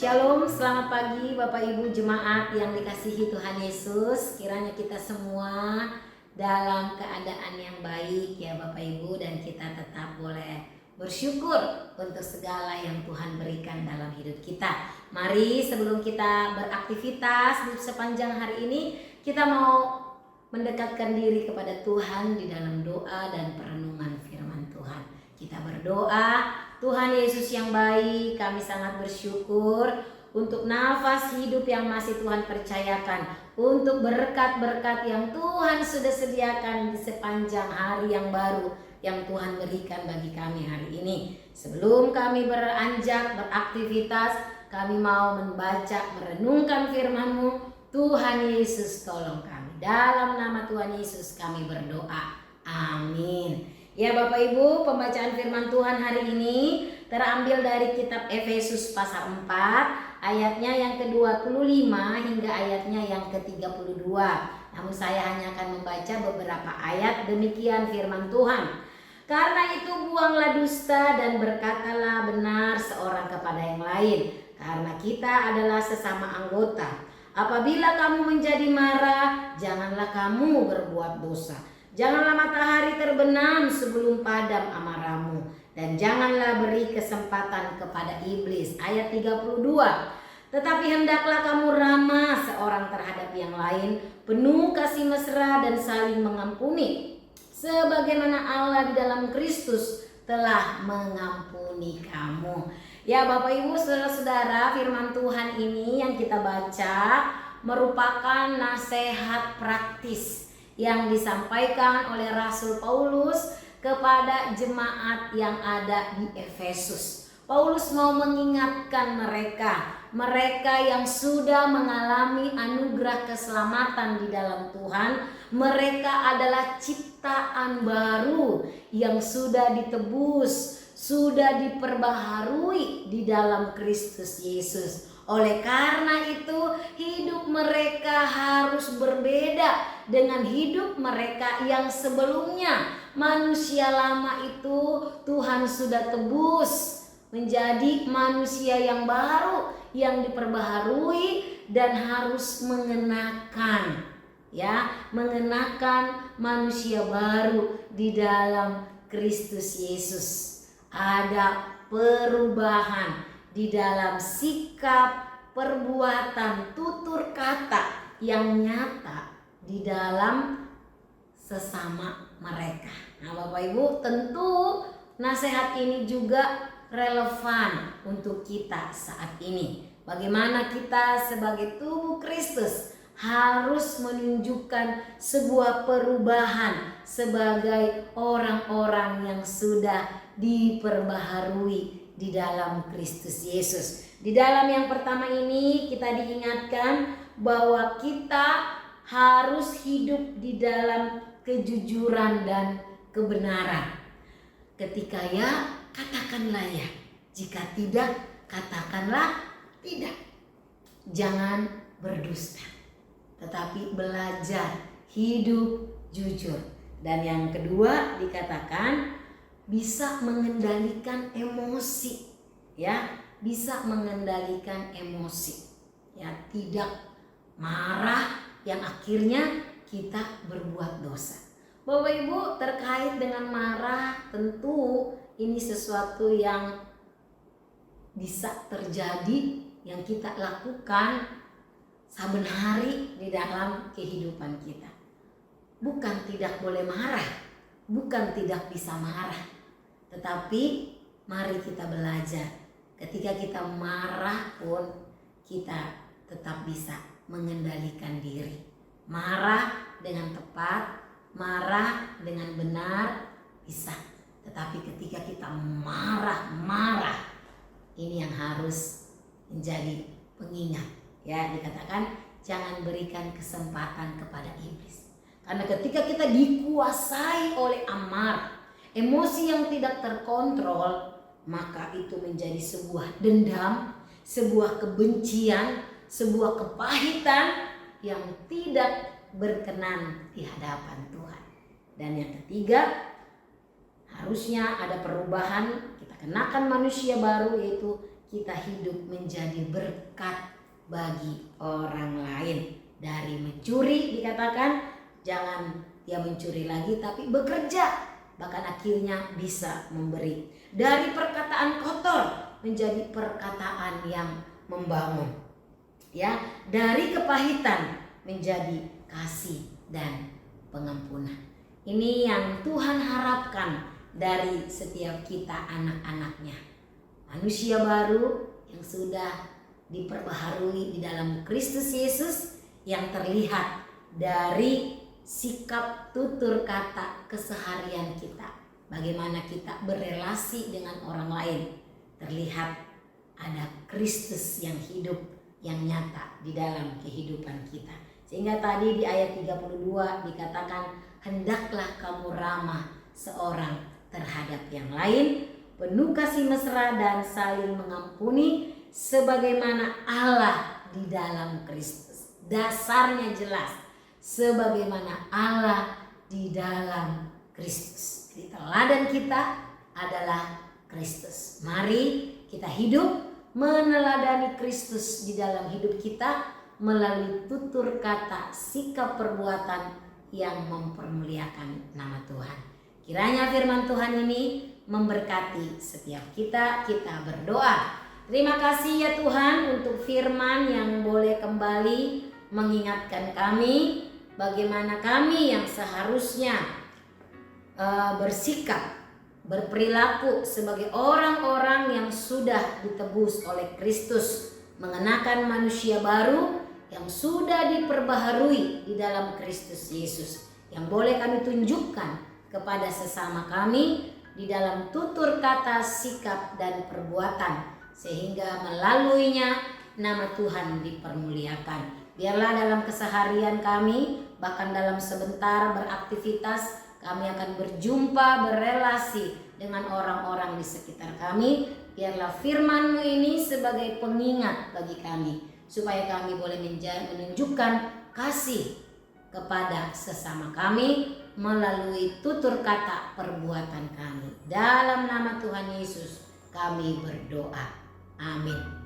Shalom, selamat pagi Bapak Ibu jemaat yang dikasihi Tuhan Yesus. Kiranya kita semua dalam keadaan yang baik ya Bapak Ibu, dan kita tetap boleh bersyukur untuk segala yang Tuhan berikan dalam hidup kita. Mari sebelum kita beraktivitas di sepanjang hari ini, kita mau mendekatkan diri kepada Tuhan di dalam doa dan perenungan firman Tuhan. Kita berdoa. Tuhan Yesus yang baik, kami sangat bersyukur untuk nafas hidup yang masih Tuhan percayakan, untuk berkat-berkat yang Tuhan sudah sediakan di sepanjang hari yang baru yang Tuhan berikan bagi kami hari ini. Sebelum kami beranjak beraktivitas, kami mau membaca, merenungkan firman-Mu. Tuhan Yesus tolong kami. Dalam nama Tuhan Yesus kami berdoa. Amin. Ya Bapak Ibu, pembacaan firman Tuhan hari ini terambil dari kitab Efesus pasal 4 ayatnya yang ke-25 hingga ayatnya yang ke-32. Namun saya hanya akan membaca beberapa ayat, demikian firman Tuhan. Karena itu buanglah dusta dan berkatalah benar seorang kepada yang lain, karena kita adalah sesama anggota. Apabila kamu menjadi marah, janganlah kamu berbuat dosa. Janganlah matahari terbenam sebelum padam amarahmu, dan janganlah beri kesempatan kepada iblis. Ayat 32. Tetapi hendaklah kamu ramah seorang terhadap yang lain, penuh kasih mesra dan saling mengampuni, sebagaimana Allah di dalam Kristus telah mengampuni kamu. Ya Bapak Ibu, saudara-saudara, firman Tuhan ini yang kita baca merupakan nasihat praktis yang disampaikan oleh Rasul Paulus kepada jemaat yang ada di Efesus. Paulus mau mengingatkan mereka yang sudah mengalami anugerah keselamatan di dalam Tuhan. Mereka adalah ciptaan baru yang sudah ditebus, sudah diperbaharui di dalam Kristus Yesus. Oleh karena itu, hidup mereka harus berbeda dengan hidup mereka yang sebelumnya. Manusia lama itu Tuhan sudah tebus menjadi manusia yang baru, yang diperbaharui dan harus mengenakan manusia baru di dalam Kristus Yesus. Ada perubahan di dalam sikap, perbuatan, tutur kata yang nyata di dalam sesama mereka. Nah Bapak Ibu, tentu nasihat ini juga relevan untuk kita saat ini. Bagaimana kita sebagai tubuh Kristus harus menunjukkan sebuah perubahan sebagai orang-orang yang sudah diperbaharui di dalam Kristus Yesus. Di dalam yang pertama ini kita diingatkan bahwa kita harus hidup di dalam kejujuran dan kebenaran. Ketika ya, katakanlah ya. Jika tidak, katakanlah tidak. Jangan berdusta, tetapi belajar hidup jujur. Dan yang kedua dikatakan bisa mengendalikan emosi, ya, bisa mengendalikan emosi, ya, tidak marah yang akhirnya kita berbuat dosa. Bapak Ibu, terkait dengan marah, tentu ini sesuatu yang bisa terjadi, yang kita lakukan saben hari di dalam kehidupan kita. Bukan tidak boleh marah, bukan tidak bisa marah. Tetapi mari kita belajar, ketika kita marah pun kita tetap bisa mengendalikan diri. Marah dengan tepat, marah dengan benar bisa. Tetapi ketika kita marah, ini yang harus menjadi pengingat. Ya, dikatakan jangan berikan kesempatan kepada iblis. Karena ketika kita dikuasai oleh amarah, emosi yang tidak terkontrol, maka itu menjadi sebuah dendam, sebuah kebencian, sebuah kepahitan yang tidak berkenan di hadapan Tuhan. Dan yang ketiga, harusnya ada perubahan, kita kenakan manusia baru, yaitu kita hidup menjadi berkat bagi orang lain. Dari mencuri dikatakan jangan dia mencuri lagi tapi bekerja, bahkan akhirnya bisa memberi. Dari perkataan kotor menjadi perkataan yang membangun. Ya, dari kepahitan menjadi kasih dan pengampunan. Ini yang Tuhan harapkan dari setiap kita anak-anaknya. Manusia baru yang sudah diperbaharui di dalam Kristus Yesus, yang terlihat dari sikap tutur kata keseharian kita. Bagaimana kita berelasi dengan orang lain. Terlihat ada Kristus yang hidup, yang nyata di dalam kehidupan kita. Sehingga tadi di ayat 32 dikatakan, hendaklah kamu ramah seorang terhadap yang lain, penuh kasih mesra dan saling mengampuni sebagaimana Allah di dalam Kristus. Dasarnya jelas, sebagaimana Allah di dalam Kristus. Jadi teladan kita adalah Kristus. Mari kita hidup meneladani Kristus di dalam hidup kita melalui tutur kata, sikap perbuatan yang mempermuliakan nama Tuhan. Kiranya firman Tuhan ini memberkati setiap kita. Kita berdoa. Terima kasih ya Tuhan untuk firman yang boleh kembali mengingatkan kami bagaimana kami yang seharusnya bersikap, berperilaku sebagai orang-orang yang sudah ditebus oleh Kristus, mengenakan manusia baru yang sudah diperbaharui di dalam Kristus Yesus, yang boleh kami tunjukkan kepada sesama kami di dalam tutur kata, sikap, dan perbuatan, sehingga melaluinya nama Tuhan dipermuliakan. Biarlah dalam keseharian kami, bahkan dalam sebentar beraktivitas, kami akan berjumpa, berelasi dengan orang-orang di sekitar kami. Biarlah firman-Mu ini sebagai pengingat bagi kami, supaya kami boleh menunjukkan kasih kepada sesama kami melalui tutur kata perbuatan kami. Dalam nama Tuhan Yesus kami berdoa. Amin.